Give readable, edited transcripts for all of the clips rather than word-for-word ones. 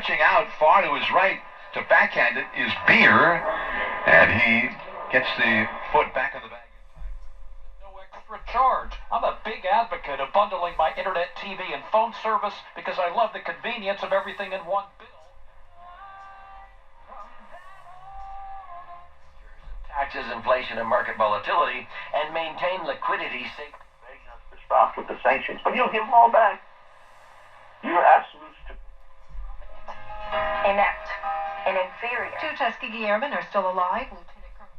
Launching out far to his right to backhand it is Beer, and he gets the foot back on the bag. No extra charge. I'm a big advocate of bundling my internet, TV, and phone service because I love the convenience of everything in one bill. Taxes, inflation, and market volatility, and maintain liquidity. Stopped with the sanctions, but you'll give them all back. You're absolute. Inept and inferior. Two Tuskegee Airmen are still alive. Lieutenant Colonel.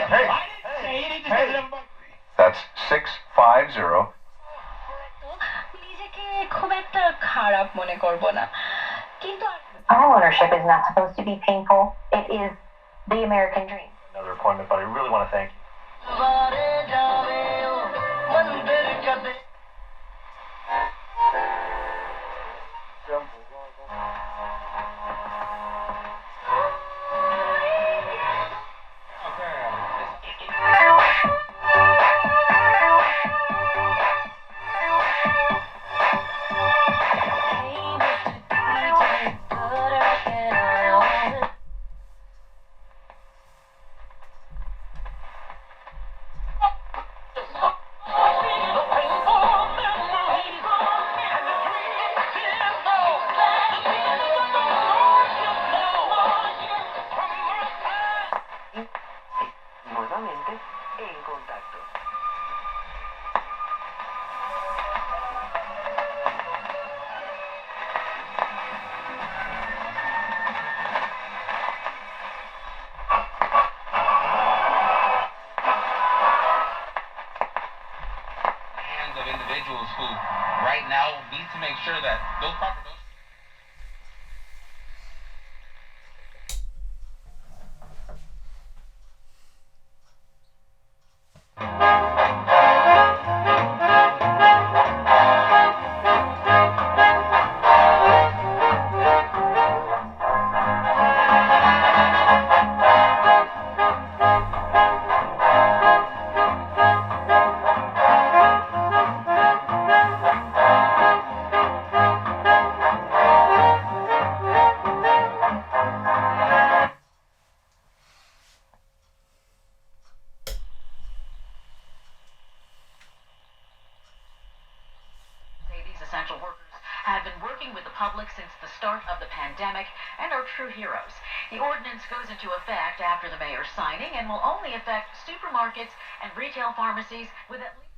Hey. That's 650. Car ownership is not supposed to be painful. It is the American dream. Another appointment, but I really want to thank you. En contacto. Hands of individuals who right now need to make sure that those proper doses. Essential workers have been working with the public since the start of the pandemic and are true heroes. The ordinance goes into effect after the mayor's signing and will only affect supermarkets and retail pharmacies with at least